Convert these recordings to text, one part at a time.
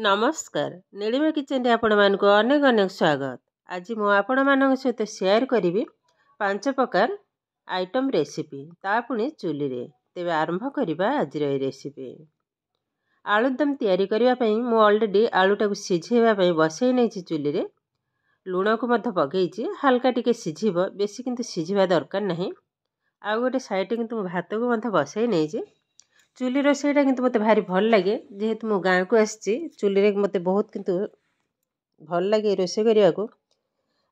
नमस्कार नीलिमा किचन रे आपण मानको अनेक अनेक स्वागत। आज मु आपण मानक सहित शेयर करी 5 प्रकार आइटम रेसिपी ता पुणी चुली रे। तेबे आरंभ करिबा आज रे रेसिपी। आलुदम तयारी करिबा पई मु ऑलरेडी आलूटा को सिझेबा पई बसई नै छि चुली रे। लूण को मध पगई छि हल्का टिके सिझिबो बेसी किंतु सिझिबा दरकार नहीं। आ गोटे साइड किंतु भात को मध बसई नै छि। चुली रोसईटा किंतु मते भारी भल लगे जेहेतु मो गाँ को आसी चुली रे मते बहुत किंतु भल लगे रोसई करिया को।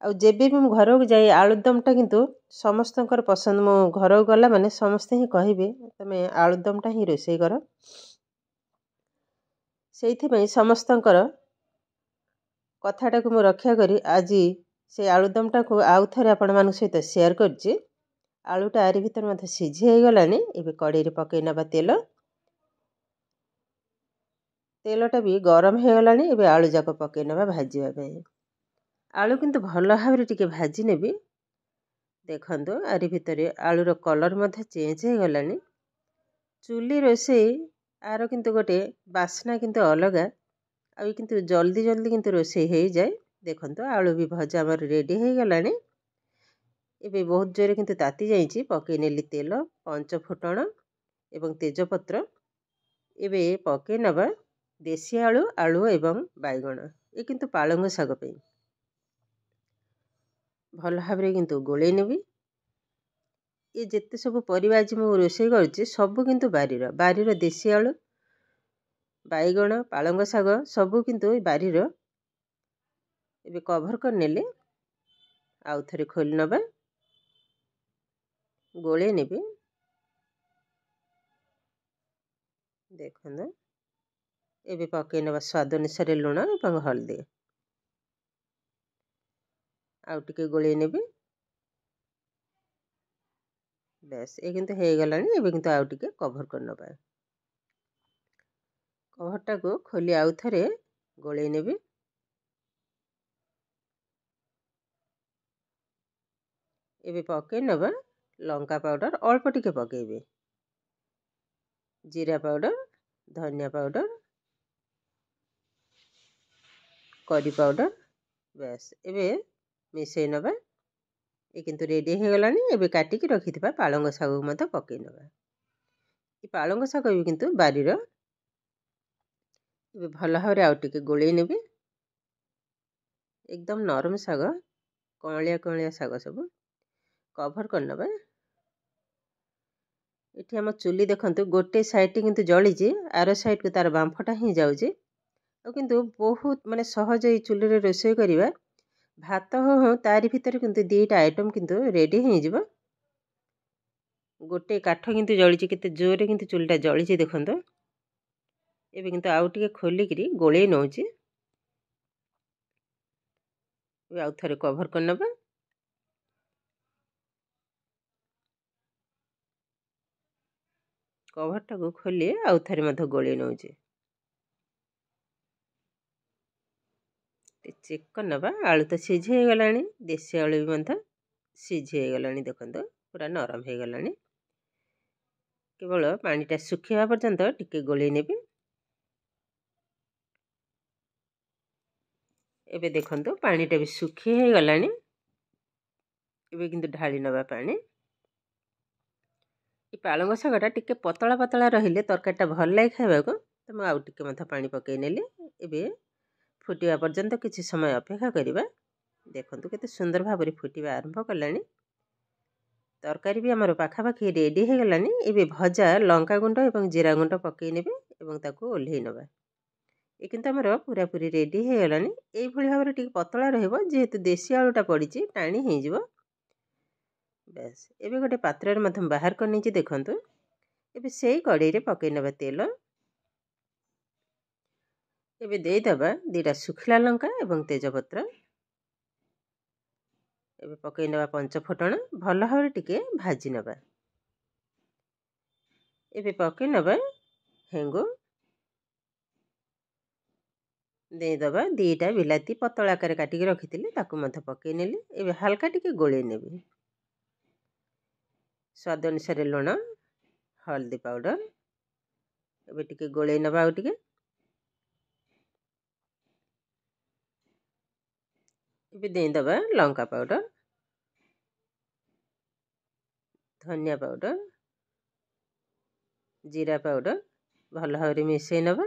आ जेबे भी मु घर को जाई आलुदमटा किंतु समस्तंकर पसंद। मो घर को गला माने समस्त ही कहिबे तमे आलुदमटा ही रोसई करो। सेइथि पई समस्तंकर कथाटा को मु रक्षा करी आज से आलुदमटा को आउ थरे आपण मान सहित शेयर करछि। आलूटा आरी भीतर मते सिझी हे गलानी। एबे कड़ाई रे पकई नबा तेल। तेलटा भी गरम हो गलानी। एबे आलू जाक पकई नबा भाजीबा पई। आलू किंतु भल भाबरे टिके भाजी नेबी। देखंतु आरी भितरे आलूर कलर मध्य चेंज हो गलानी। चुली रोसई आरो किंतु गोटे बासना किंतु अलगा। आ किंतु जल्दी जल्दी किंतु रोसई हो जाए। देखंतु आलू भी भजा हमर रेडी हो गलानी। एबे बहुत जोरे किंतु ताती जाईची पकई नेली तेल 5 फुटण एवं तेजपत्र। एबे पकई नबा देसी आलू आलू एवं बैगण। ए किंतु पालंग साग पे भल भाबरे किंतु गोले नेबी। ये जेते सब परिबा आज मु रोसई करछि सब किंतु बारीर देसी आलू बैगण पालंग साग सब किंतु बारीर। एबे कवर कर नेले आउ थरे खोल नबा गोले नेबी। देखंतु एबे पकई नबा स्वाद अनुसार लूण एवं हल्दी आउ टिके गोले नेबी। बस ए किंतु हे गलानी। एबे किंतु आउ टिके कवर कर नबा। कवरटा को खोली आउ थरे गोले नेबी। एबे पकई नबा लंका पाउडर अल्प टिके पकेबे। जीरा पाउडर धनिया पाउडर करी पाउडर। बस एबे मिसई नबा। ए किंतु रेडी हो गलानी। एबे काटी की रखिथिबा पालंग साग को मते पकई नबा। ए पालंग साग भी किंतु बारीर। एबे भल भाबरे आउ टिके गोले नेबी। एकदम नरम साग कणलिया कणलिया साग सब कवर कर नबा। एठी हम चुली देखंतु गोटे साइड किंतु जळी जे आरो साइड को तार बांफटा ही जाउजे। आ किंतु बहुत माने सहज ए चुली रे रोसई करिबा। भात हो तारी भीतर किंतु दीटा आइटम किंतु रेडी हो जिवो। गोटे काठ किंतु जळी जे केते जोरे किंतु चुलीटा जळी जे देखंतु। एबे किंतु आउ टिके खोली करी गोळे नउची। एबे आउ थरे कवर कर नबा। कवरटा को खोली आउ थरे मध गोळे नउची। चेक कर नबा आलू तो सिझी हो गलानी। देसी आलू भी मध सिझी हो गलानी। देखंतु पूरा नरम हो गलानी। केवल पानीटा सुखिया पर्यंत टिके गोळे नेबी। एबे देखंतु पानीटा भी सुखी हो गलानी। एबे किंतु ढाली नबा पानी। ए पालंग सागटा टिके पतला पतला रहिले तरकारीटा भल लागे खाइबा को। त म आउ टिके मथ पानी पकई नेली। एबे फुटिबा पर्यंत किछि समय अपेक्षा करिबा। देखंतु केते सुंदर भाबरे फुटिबा आरंभ कलानी। तरकारी भी हमर पाखा पाखी रेडी हो गलानी। एबे भजा लंका गुंड एवं जीरा गुंड पकई नेबे एवं ताको ओल्हेई नबा। ए किंतु हमर पूरा पूरी रेडी हो गलानी। एई भली भाबरे टिके पतला रहइबो जेहेतु देसी आलूटा पडिची टाणी हे जिवो। बस एबे गोटे पात्र रे मध्यम बाहर करनी ची देखंतु। एबे सेई कड़ाई रे पकई नबा तेल। एबे देई दबा दीटा सुखिला लंका एवं तेजपत्र। एबे पकई नबा 5 फुटण भल भाबरे टिके भाजी नबा। एबे पकई नबा हेंगु देई दबा दीटा बिलाती पतला आकार काटी के रखिथिले ताकू मध पकई नेली। एबे हल्का टिके गोळे नेबी। स्वाद अनुसार लूण हल्दी पाउडर। एबे टिके गोळे नबा आउ टिके। ଏବେ ଦେଇଦେବା ଲଙ୍କା ପାଉଡ଼ର, ଧନିଆ ପାଉଡ଼ର, ଜିରା ପାଉଡ଼ର ଭଲ ଭାବରେ ମିଶାଇ ନେବା।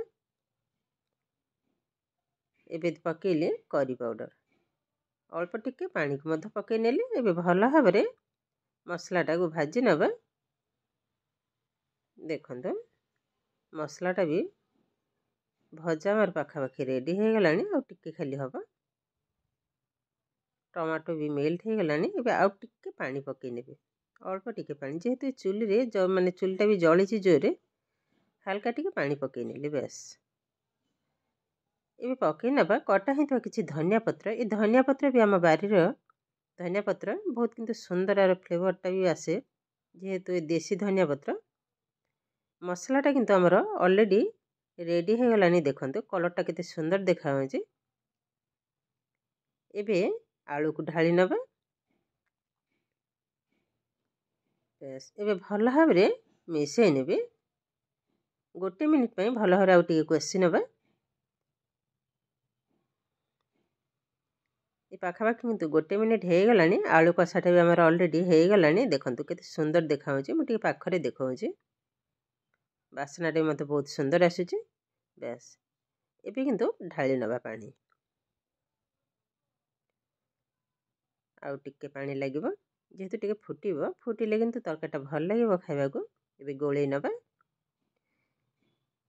ଏବେ ପକାଇଲେ କରି ପାଉଡ଼ର, ଅଳ୍ପ ଟିକେ ପାଣିକୁ ମଧ୍ୟ ପକାଇ ନେଲି। ଏବେ ଭଲ ଭାବରେ ମସଲାଟାକୁ ଭାଜି ନେବା। ଦେଖନ୍ତୁ ମସଲାଟା ବି ଭଜା ଆମର ପାଖାପାଖି ରେଡ଼ି ହୋଇଗଲାଣି, ଆଉ ଟିକେ ଖାଲି ହେବ। ଟମାଟୋ ବି ମେଲ୍ଟ ହୋଇଗଲାଣି। ଏବେ ଆଉ ଟିକେ ପାଣି ପକାଇ ନେବେ, ଅଳ୍ପ ଟିକେ ପାଣି, ଯେହେତୁ ଚୁଲିରେ ମାନେ ଚୁଲିଟା ବି ଜଳିଛି ଜୋରରେ, ହାଲକା ଟିକେ ପାଣି ପକାଇ ନେଲି ବେଶ୍। ଏବେ ପକାଇ ନେବା କଟା ହେଇଥିବା କିଛି ଧନିଆ ପତ୍ର। ଏ ଧନିଆ ପତ୍ର ବି ଆମ ବାରିର ଧନିଆ ପତ୍ର, ବହୁତ କିନ୍ତୁ ସୁନ୍ଦର ଫ୍ଲେଭରଟା ବି ଆସେ, ଯେହେତୁ ଏ ଦେଶୀ ଧନିଆ ପତ୍ର। ମସଲାଟା କିନ୍ତୁ ଆମର ଅଲରେଡ଼ି ରେଡ଼ି ହୋଇଗଲାଣି। ଦେଖନ୍ତୁ କଲର୍ଟା କେତେ ସୁନ୍ଦର ଦେଖାଯାଉଛି। ଏବେ ଆଳୁକୁ ଢାଳି ନେବା। ଏବେ ଭଲ ଭାବରେ ମିଶାଇ ନେବେ। 1 ମିନିଟ୍ ପାଇଁ ଭଲ ଭାବରେ ଆଉ ଟିକେ କଷି ନେବା। ଏ ପାଖାପାଖି କିନ୍ତୁ 1 ମିନିଟ୍ ହୋଇଗଲାଣି। ଆଳୁ କଷାଟା ବି ଆମର ଅଲରେଡ଼ି ହୋଇଗଲାଣି। ଦେଖନ୍ତୁ କେତେ ସୁନ୍ଦର ଦେଖାଯାଉଛି। ମୁଁ ଟିକେ ପାଖରେ ଦେଖାଉଛି, ବାସ୍ନାଟା ମୋତେ ବହୁତ ସୁନ୍ଦର ଆସୁଛି। ବେଶ୍, ଏବେ କିନ୍ତୁ ଢାଳି ନେବା ପାଣି। ଆଉ ଟିକେ ପାଣି ଲାଗିବ, ଯେହେତୁ ଟିକେ ଫୁଟିବ, ଫୁଟିଲେ କିନ୍ତୁ ତରକାରୀଟା ଭଲ ଲାଗିବ ଖାଇବାକୁ। ଏବେ ଗୋଳେଇ ନେବା।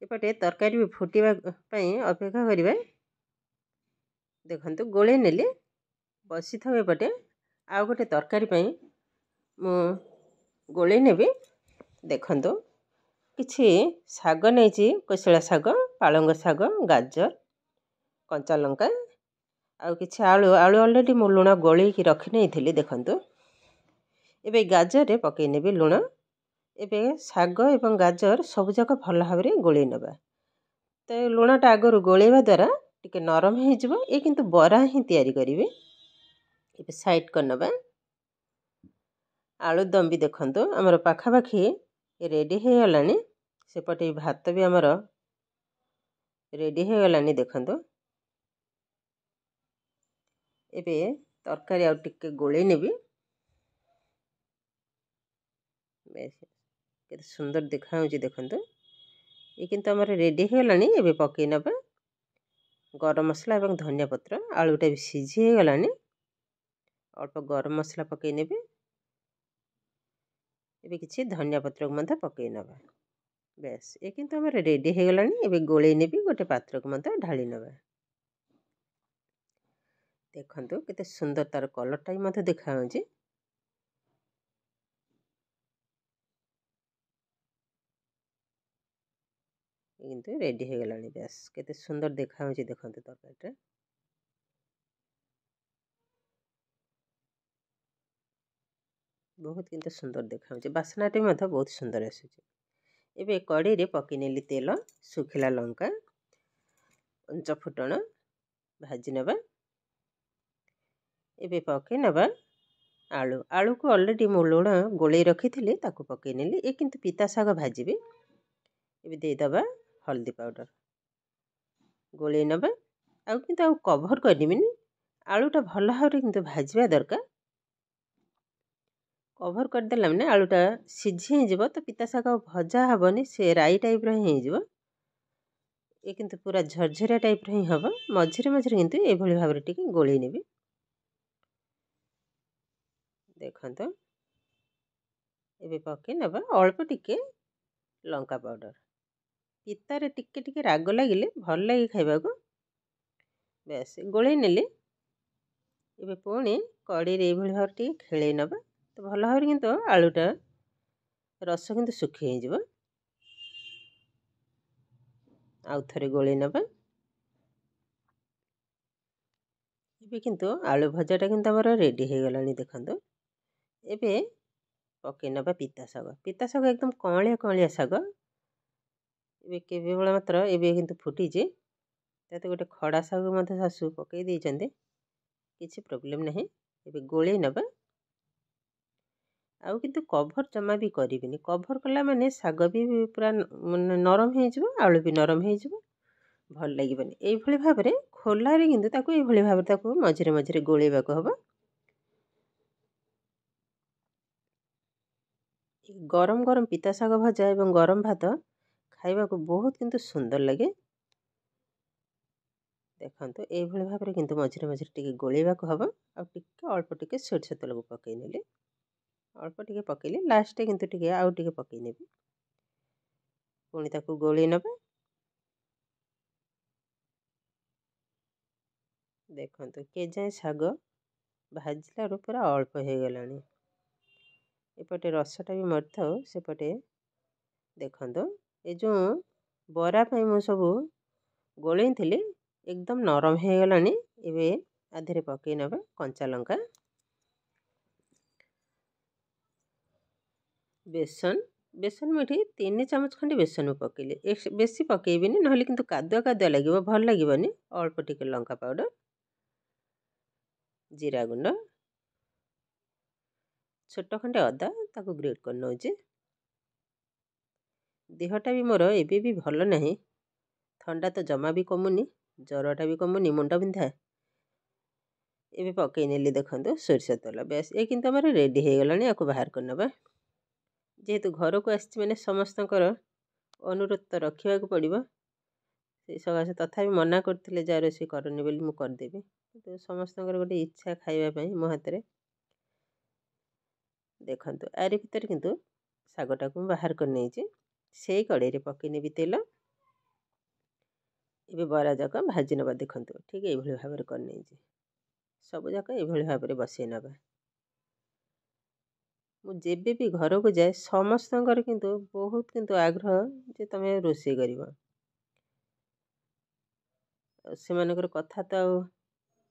ଏପଟେ ତରକାରୀ ବି ଫୁଟିବା ପାଇଁ ଅପେକ୍ଷା କରିବା। ଦେଖନ୍ତୁ ଗୋଳେଇ ନେଲି, ବସିଥାଉ। ଏପଟେ ଆଉ ଗୋଟେ ତରକାରୀ ପାଇଁ ମୁଁ ଗୋଳେଇ ନେବି। ଦେଖନ୍ତୁ କିଛି ଶାଗ ନେଇଛି, କୋଶଳା ଶାଗ, ପାଳଙ୍ଗ ଶାଗ, ଗାଜର, କଞ୍ଚା ଲଙ୍କା, ଆଉ କିଛି ଆଳୁ ଅଲରେଡ଼ି ମୁଁ ଲୁଣ ଗୋଳେଇକି ରଖି ନେଇଥିଲି। ଦେଖନ୍ତୁ ଏବେ ଗାଜରରେ ପକାଇ ନେବି ଲୁଣ। ଏବେ ଶାଗ ଏବଂ ଗାଜର ସବୁଯାକ ଭଲ ଭାବରେ ଗୋଳେଇ ନେବା। ତ ଲୁଣଟା ଆଗରୁ ଗୋଳେଇବା ଦ୍ୱାରା ଟିକେ ନରମ ହେଇଯିବ। ଏ କିନ୍ତୁ ବରା ହିଁ ତିଆରି କରିବି। ଏବେ ସାଇଡ଼୍ କରିନେବା। ଆଳୁଦମ୍ ବି ଦେଖନ୍ତୁ ଆମର ପାଖାପାଖି ରେଡ଼ି ହୋଇଗଲାଣି। ସେପଟେ ଭାତ ବି ଆମର ରେଡ଼ି ହୋଇଗଲାଣି। ଦେଖନ୍ତୁ ଏବେ ତରକାରୀ ଆଉ ଟିକେ ଗୋଳେଇ ନେବି। କେତେ ସୁନ୍ଦର ଦେଖାଯାଉଛି ଦେଖନ୍ତୁ। ଏ କିନ୍ତୁ ଆମର ରେଡ଼ି ହୋଇଗଲାଣି। ଏବେ ପକାଇ ନେବା ଗରମ ମସଲା ଏବଂ ଧନିଆ ପତ୍ର। ଆଳୁଟା ବି ସିଝି ହୋଇଗଲାଣି। ଅଳ୍ପ ଗରମ ମସଲା ପକାଇ ନେବି। ଏବେ କିଛି ଧନିଆ ପତ୍ରକୁ ମଧ୍ୟ ପକାଇ ନେବା। ବେଶ୍, ଏ କିନ୍ତୁ ଆମର ରେଡ଼ି ହୋଇଗଲାଣି। ଏବେ ଗୋଳେଇ ନେବି, ଗୋଟେ ପାତ୍ରକୁ ମଧ୍ୟ ଢାଳି ନେବା। ଦେଖନ୍ତୁ କେତେ ସୁନ୍ଦର ତାର କଲର୍ଟା ବି ମଧ୍ୟ ଦେଖାଯାଉଛି। କିନ୍ତୁ ରେଡ଼ି ହୋଇଗଲାଣି। ବେଶ୍, କେତେ ସୁନ୍ଦର ଦେଖାଯାଉଛି ଦେଖନ୍ତୁ ତରକାରୀଟା। ବହୁତ କିନ୍ତୁ ସୁନ୍ଦର ଦେଖାଯାଉଛି, ବାସ୍ନାଟି ମଧ୍ୟ ବହୁତ ସୁନ୍ଦର ଆସୁଛି। ଏବେ କଡ଼େଇରେ ପକାଇ ନେଲି ତେଲ, ଶୁଖିଲା ଲଙ୍କା, ପଞ୍ଚ ଫୁଟଣ ଭାଜି ନେବା। ଏବେ ପକାଇ ନେବା ଆଳୁକୁ ଅଲରେଡ଼ି ମୁଁ ଲୁଣ ଗୋଳେଇ ରଖିଥିଲି, ତାକୁ ପକାଇ ନେଲି। ଏ କିନ୍ତୁ ପିତା ଶାଗ ଭାଜିବି। ଏବେ ଦେଇଦେବା ହଳଦୀ ପାଉଡ଼ର, ଗୋଳେଇ ନେବା। ଆଉ କଭର୍ କରିବିନି, ଆଳୁଟା ଭଲ ଭାବରେ କିନ୍ତୁ ଭାଜିବା ଦରକାର। କଭର୍ କରିଦେଲା ମାନେ ଆଳୁଟା ସିଝି ହେଇଯିବ, ତ ପିତା ଶାଗ ଆଉ ଭଜା ହେବନି, ସେ ରାଇ ଟାଇପ୍ର ହିଁ ହେଇଯିବ। ଏ କିନ୍ତୁ ପୁରା ଝରଝରିଆ ଟାଇପ୍ର ହିଁ ହେବ। ମଝିରେ ମଝିରେ କିନ୍ତୁ ଏଭଳି ଭାବରେ ଟିକେ ଗୋଳେଇ ନେବି। ଦେଖନ୍ତୁ ଏବେ ପକାଇ ନେବା ଅଳ୍ପ ଟିକେ ଲଙ୍କା ପାଉଡ଼ର। ପିତାରେ ଟିକେ ଟିକେ ରାଗ ଲାଗିଲେ ଭଲ ଲାଗେ ଖାଇବାକୁ। ବେଶ୍, ଗୋଳେଇ ନେଲି। ଏବେ ପୁଣି କଡ଼େଇରେ ଏଇଭଳି ଭାବରେ ଟିକେ ଖେଳେଇ ନେବା। ତ ଭଲ ଭାବରେ କିନ୍ତୁ ଆଳୁଟା ରସ କିନ୍ତୁ ଶୁଖି ହେଇଯିବ। ଆଉ ଥରେ ଗୋଳେଇ ନେବା। ଏବେ କିନ୍ତୁ ଆଳୁ ଭଜାଟା କିନ୍ତୁ ଆମର ରେଡ଼ି ହୋଇଗଲାଣି। ଦେଖନ୍ତୁ ଏବେ ପକାଇ ନେବା ପିତା ଶାଗ। ପିତା ଶାଗ ଏକଦମ କଅଁଳିଆ କଅଁଳିଆ ଶାଗ। ଏବେ କେବଳ ମାତ୍ର ଏବେ କିନ୍ତୁ ଫୁଟିଛି। ତାতে ଗୋଟେ ଖଡ଼ା ଶାଗ ମଧ୍ୟ ଶାଶୁ ପକାଇ ଦେଇଛନ୍ତି, କିଛି ପ୍ରୋବ୍ଲେମ୍ ନାହିଁ। ଏବେ ଗୋଳେଇ ନେବା। ଆଉ କିନ୍ତୁ କଭର୍ ଜମା ବି କରିବିନି। କଭର୍ କଲା ମାନେ ଶାଗ ବି ପୁରା ନରମ ହେଇଯିବ, ଆଳୁ ବି ନରମ ହେଇଯିବ। ଭଲ ଲାଗିବନି। ଏଇଭଳି ଭାବରେ ଖୋଲାରେ କିନ୍ତୁ ତାକୁ ଏଇଭଳି ଭାବରେ ତାକୁ ମଝିରେ ମଝିରେ ଗୋଳେଇବାକୁ ହେବ। ଗରମ ଗରମ ପିତା ଶାଗ ଭଜା ଏବଂ ଗରମ ଭାତ ଖାଇବାକୁ ବହୁତ କିନ୍ତୁ ସୁନ୍ଦର ଲାଗେ। ଦେଖନ୍ତୁ ଏଇଭଳି ଭାବରେ କିନ୍ତୁ ମଝିରେ ମଝିରେ ଟିକେ ଗୋଳେଇବାକୁ ହେବ। ଆଉ ଟିକେ ଅଳ୍ପ ଟିକେ ସୋରିଷ ତେଲକୁ ପକାଇ ନେଲି, ଅଳ୍ପ ଟିକେ ପକାଇଲି, ଲାଷ୍ଟରେ କିନ୍ତୁ ଟିକେ ଆଉ ଟିକେ ପକାଇ ନେବି। ପୁଣି ତାକୁ ଗୋଳେଇ ନେବା। ଦେଖନ୍ତୁ କେଜାଏ ଶାଗ ଭାଜିଲାରୁ ପୁରା ଅଳ୍ପ ହେଇଗଲାଣି। ଏପଟେ ରସଟା ବି ମରିଥାଉ, ସେପଟେ ଦେଖନ୍ତୁ ଏ ଯେଉଁ ବରା ପାଇଁ ମୁଁ ସବୁ ଗୋଳେଇଥିଲି ଏକଦମ ନରମ ହେଇଗଲାଣି। ଏବେ ଆଧିରେ ପକାଇ ନେବା କଞ୍ଚା ଲଙ୍କା, ବେସନ ମୁଁ ଏଠି 3 ଚାମଚ ଖଣ୍ଡେ ବେସନ ପକାଇଲି। ବେଶୀ ପକାଇବିନି, ନହେଲେ କିନ୍ତୁ କାଦୁଆ କାଦୁଆ ଲାଗିବ, ଭଲ ଲାଗିବନି। ଅଳ୍ପ ଟିକେ ଲଙ୍କା ପାଉଡ଼ର, ଜିରା ଗୁଣ୍ଡ, ଛୋଟ ଖଣ୍ଡେ ଅଦା ତାକୁ ଗ୍ରେଟ୍ କରି ନେଉଛି। ଦେହଟା ବି ମୋର ଏବେ ବି ଭଲ ନାହିଁ, ଥଣ୍ଡା ତ ଜମା ବି କମୁନି, ଜ୍ୱରଟା ବି କମୁନି, ମୁଣ୍ଡ ବିନ୍ଧା। ଏବେ ପକାଇ ନେଲି ଦେଖନ୍ତୁ ସୋରିଷ ତେଲ। ବେଶ ଏ କିନ୍ତୁ ଆମର ରେଡ଼ି ହେଇଗଲାଣି। ଆକୁ ବାହାର କରିନେବା। ଯେହେତୁ ଘରକୁ ଆସିଛି ମାନେ ସମସ୍ତଙ୍କର ଅନୁରୋଧ ତ ରଖିବାକୁ ପଡ଼ିବ। ସେଇ ସକାଶେ ତଥାପି ମନା କରିଥିଲେ ଯାହା ରୋଷେଇ କରନି ବୋଲି, ମୁଁ କରିଦେବି। କିନ୍ତୁ ସମସ୍ତଙ୍କର ଗୋଟେ ଇଚ୍ଛା ଖାଇବା ପାଇଁ ମୋ ହାତରେ। ଦେଖନ୍ତୁ ଆରି ଭିତରେ କିନ୍ତୁ ଶାଗଟାକୁ ମୁଁ ବାହାର କରି ନେଇଛି। ସେଇ କଡ଼େଇରେ ପକାଇ ନେବି ତେଲ। ଏବେ ବରା ଯାକ ଭାଜି ନେବା। ଦେଖନ୍ତୁ ଠିକ୍ ଏଇଭଳି ଭାବରେ କରି ନେଇଛି। ସବୁ ଯାକ ଏଇଭଳି ଭାବରେ ବସାଇ ନେବା। ମୁଁ ଯେବେ ବି ଘରକୁ ଯାଏ ସମସ୍ତଙ୍କର କିନ୍ତୁ ବହୁତ କିନ୍ତୁ ଆଗ୍ରହ ଯେ ତୁମେ ରୋଷେଇ କରିବ। ସେମାନଙ୍କର କଥା ତ ଆଉ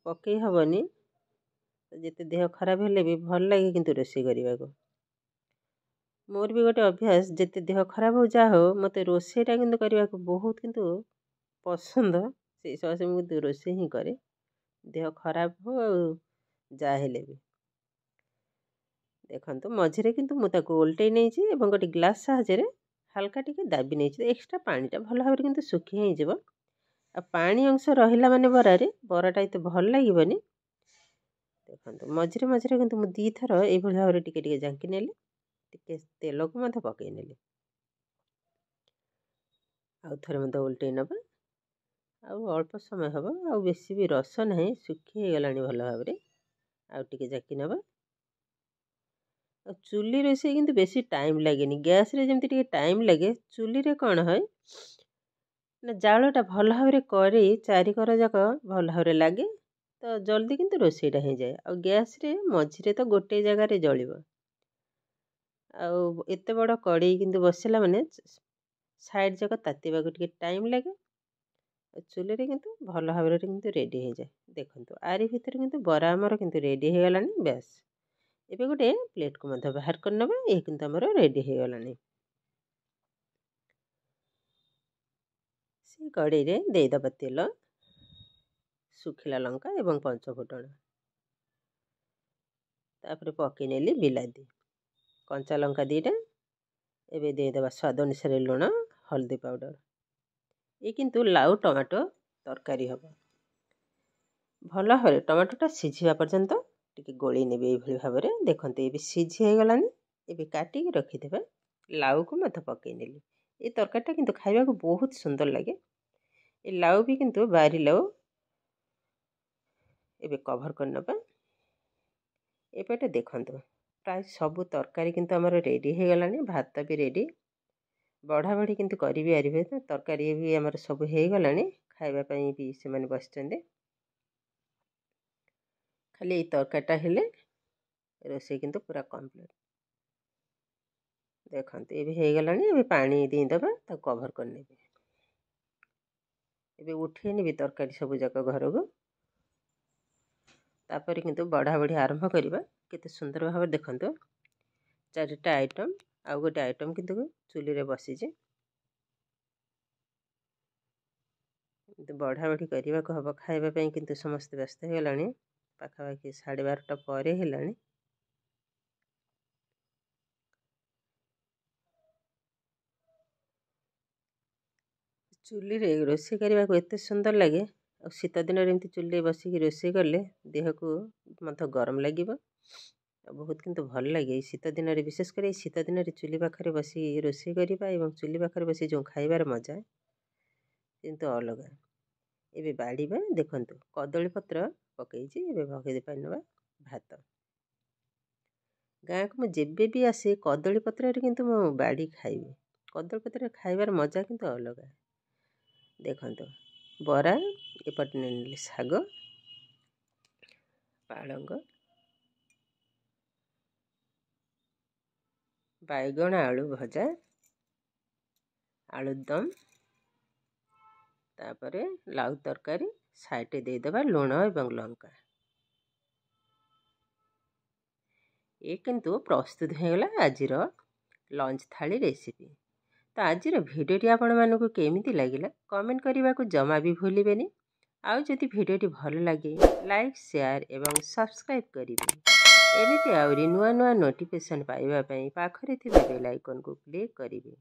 ପକାଇ ହେବନି। ଯେତେ ଦେହ ଖରାପ ହେଲେ ବି ଭଲ ଲାଗେ କିନ୍ତୁ ରୋଷେଇ କରିବାକୁ। ମୋର ବି ଗୋଟେ ଅଭ୍ୟାସ, ଯେତେ ଦେହ ଖରାପ ହଉ ଯାହା ହଉ ମୋତେ ରୋଷେଇଟା କିନ୍ତୁ କରିବାକୁ ବହୁତ କିନ୍ତୁ ପସନ୍ଦ। ସେଇ ସକାଶେ ମୁଁ କିନ୍ତୁ ରୋଷେଇ ହିଁ କରେ, ଦେହ ଖରାପ ହଉ ଆଉ ଯାହା ହେଲେ ବି। ଦେଖନ୍ତୁ ମଝିରେ କିନ୍ତୁ ମୁଁ ତାକୁ ଓଲଟେଇ ନେଇଛି ଏବଂ ଗୋଟେ ଗ୍ଲାସ୍ ସାହାଯ୍ୟରେ ହାଲକା ଟିକେ ଦାବି ନେଇଛି। ଏକ୍ସଟ୍ରା ପାଣିଟା ଭଲ ଭାବରେ କିନ୍ତୁ ଶୁଖି ହେଇଯିବ। ଆଉ ପାଣି ଅଂଶ ରହିଲା ମାନେ ବରାଟା ଏତେ ଭଲ ଲାଗିବନି। ଦେଖନ୍ତୁ ମଝିରେ ମଝିରେ କିନ୍ତୁ ମୁଁ ଦୁଇଥର ଏଇଭଳି ଭାବରେ ଟିକେ ଟିକେ ଜାଙ୍କି ନେଲି, ଟିକେ ତେଲକୁ ମଧ୍ୟ ପକାଇ ନେଲି। ଆଉ ଥରେ ମଧ୍ୟ ଓଲଟେଇ ନେବା। ଆଉ ଅଳ୍ପ ସମୟ ହେବ, ଆଉ ବେଶୀ ବି ରସ ନାହିଁ, ଶୁଖି ହେଇଗଲାଣି ଭଲ ଭାବରେ। ଆଉ ଟିକେ ଜାକି ନେବା। ଆଉ ଚୁଲି ରୋଷେଇ କିନ୍ତୁ ବେଶୀ ଟାଇମ୍ ଲାଗେନି। ଗ୍ୟାସ୍ରେ ଯେମିତି ଟିକେ ଟାଇମ୍ ଲାଗେ, ଚୁଲିରେ କ'ଣ ହୁଏ ନା ଜାଳଟା ଭଲ ଭାବରେ କରି ଚାରିକର ଯାକ ଭଲ ଭାବରେ ଲାଗେ, ତ ଜଲ୍ଦି କିନ୍ତୁ ରୋଷେଇଟା ହେଇଯାଏ। ଆଉ ଗ୍ୟାସ୍ରେ ମଝିରେ ତ ଗୋଟେ ଜାଗାରେ ଜଳିବ। ଆଉ ଏତେ ବଡ଼ କଡ଼େଇ କିନ୍ତୁ ବସିଲା ମାନେ ସାଇଡ଼୍ ଯାକ ତାତିବାକୁ ଟିକେ ଟାଇମ୍ ଲାଗେ। ଆଉ ଚୁଲିରେ କିନ୍ତୁ ଭଲ ଭାବରେ କିନ୍ତୁ ରେଡ଼ି ହେଇଯାଏ। ଦେଖନ୍ତୁ ଆରି ଭିତରେ କିନ୍ତୁ ବରା ଆମର କିନ୍ତୁ ରେଡ଼ି ହେଇଗଲାଣି। ବେଶ ଏବେ ଗୋଟେ ପ୍ଲେଟ୍କୁ ମଧ୍ୟ ବାହାର କରିନେବା। ଏ କିନ୍ତୁ ଆମର ରେଡ଼ି ହେଇଗଲାଣି। ସେଇ କଡ଼େଇରେ ଦେଇଦେବା ତେଲ, ଶୁଖିଲା ଲଙ୍କା ଏବଂ ପଞ୍ଚଫୁଟଣ। ତାପରେ ପକାଇ ନେଲି ବିଲାତି, କଞ୍ଚା ଲଙ୍କା 2ଟା। ଏବେ ଦେଇଦେବା ସ୍ୱାଦ ଅନୁସାରେ ଲୁଣ, ହଳଦୀ ପାଉଡ଼ର। ଏ କିନ୍ତୁ ଲାଉ ଟମାଟୋ ତରକାରୀ ହେବ। ଭଲ ଭାବରେ ଟମାଟୋଟା ସିଝିବା ପର୍ଯ୍ୟନ୍ତ ଟିକେ ଗୋଳେଇ ନେବେ ଏଇଭଳି ଭାବରେ। ଦେଖନ୍ତୁ ଏବେ ସିଝି ହେଇଗଲାଣି। ଏବେ କାଟିକି ରଖିଦେବା ଲାଉକୁ ମଧ୍ୟ ପକାଇ ନେଲି। ଏ ତରକାରୀଟା କିନ୍ତୁ ଖାଇବାକୁ ବହୁତ ସୁନ୍ଦର ଲାଗେ। ଏ ଲାଉ ବି କିନ୍ତୁ ବାରି ଲାଉ। ଏବେ କଭର୍ କରିନେବା। ଏପଟେ ଦେଖନ୍ତୁ ପ୍ରାୟ ସବୁ ତରକାରୀ କିନ୍ତୁ ଆମର ରେଡ଼ି ହେଇଗଲାଣି। ଭାତ ବି ରେଡ଼ି, ବଢ଼ାବଢ଼ି କିନ୍ତୁ କରିବି ପାରିବେ। ତରକାରୀ ବି ଆମର ସବୁ ହେଇଗଲାଣି। ଖାଇବା ପାଇଁ ବି ସେମାନେ ବସିଛନ୍ତି। ଖାଲି ଏଇ ତରକାରୀଟା ହେଲେ ରୋଷେଇ କିନ୍ତୁ ପୁରା କମ୍ପ୍ଲିଟ୍। ଦେଖନ୍ତୁ ଏବେ ହେଇଗଲାଣି। ଏବେ ପାଣି ଦେଇଦେବା, ତାକୁ କଭର୍ କରିନେବି। ଏବେ ଉଠେଇ ନେବି ତରକାରୀ ସବୁ ଯାକ ଘରକୁ। ତାପରେ କିନ୍ତୁ ବଢ଼ାବଢ଼ି ଆରମ୍ଭ କରିବା। କେତେ ସୁନ୍ଦର ଭାବରେ ଦେଖନ୍ତୁ 4ଟା ଆଇଟମ୍, ଆଉ ଗୋଟେ ଆଇଟମ୍ କିନ୍ତୁ ଚୁଲିରେ ବସିଛି। କିନ୍ତୁ ବଢ଼ାବଢ଼ି କରିବାକୁ ହେବ। ଖାଇବା ପାଇଁ କିନ୍ତୁ ସମସ୍ତେ ବ୍ୟସ୍ତ ହେଇଗଲାଣି। ପାଖାପାଖି 12:30 ପରେ ହେଲାଣି। ଚୁଲିରେ ରୋଷେଇ କରିବାକୁ ଏତେ ସୁନ୍ଦର ଲାଗେ। ଆଉ ଶୀତ ଦିନରେ ଏମିତି ଚୁଲିରେ ବସିକି ରୋଷେଇ କଲେ ଦେହକୁ ମଧ୍ୟ ଗରମ ଲାଗିବ ଆଉ ବହୁତ କିନ୍ତୁ ଭଲ ଲାଗେ। ଏଇ ଶୀତ ଦିନରେ, ବିଶେଷ କରି ଏଇ ଶୀତ ଦିନରେ ଚୁଲି ପାଖରେ ବସି ରୋଷେଇ କରିବା ଏବଂ ଚୁଲି ପାଖରେ ବସି ଯେଉଁ ଖାଇବାର ମଜା କିନ୍ତୁ ଅଲଗା। ଏବେ ବାଡ଼ିବା ଦେଖନ୍ତୁ କଦଳୀ ପତ୍ର ପକାଇଛି। ଏବେ ପକାଇ ପାରିନେବା ଭାତ। ଗାଁକୁ ମୁଁ ଯେବେ ବି ଆସେ କଦଳୀ ପତ୍ରରେ କିନ୍ତୁ ମୁଁ ବାଡ଼ି ଖାଇବି। କଦଳୀ ପତ୍ରରେ ଖାଇବାର ମଜା କିନ୍ତୁ ଅଲଗା। ଦେଖନ୍ତୁ ବରା, ଏପଟେ ନେଲି ଶାଗ, ପାଳଙ୍ଗ, ବାଇଗଣ ଆଳୁ ଭଜା, ଆଳୁଦମ୍, ତାପରେ ଲାଉ ତରକାରୀ, ସାଇଡ଼ରେ ଦେଇଦେବା ଲୁଣ ଏବଂ ଲଙ୍କା। ଏ କିନ୍ତୁ ପ୍ରସ୍ତୁତ ହୋଇଗଲା ଆଜିର ଲଞ୍ଚ ଥାଳି ରେସିପି। ତ ଆଜିର ଭିଡ଼ିଓଟି ଆପଣମାନଙ୍କୁ କେମିତି ଲାଗିଲା କମେଣ୍ଟ କରିବାକୁ ଜମା ବି ଭୁଲିବେନି। ଆଉ ଯଦି ଭିଡ଼ିଓଟି ଭଲ ଲାଗେ ଲାଇକ୍, ସେୟାର ଏବଂ ସବସ୍କ୍ରାଇବ୍ କରିବେ। ଏମିତି ଆହୁରି ନୂଆ ନୂଆ ନୋଟିଫିକେସନ୍ ପାଇବା ପାଇଁ ପାଖରେ ଥିବା ବେଲ୍ ଆଇକନ୍କୁ କ୍ଲିକ୍ କରିବେ।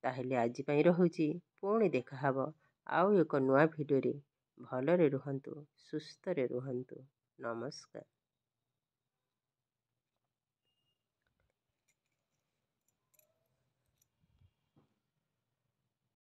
ତାହେଲେ ଆଜି ପାଇଁ ରହୁଛି। ପୁଣି ଦେଖାହେବ ଆଉ ଏକ ନୂଆ ଭିଡ଼ିଓରେ। ଭଲରେ ରୁହନ୍ତୁ, ସୁସ୍ଥରେ ରୁହନ୍ତୁ। ନମସ୍କାର।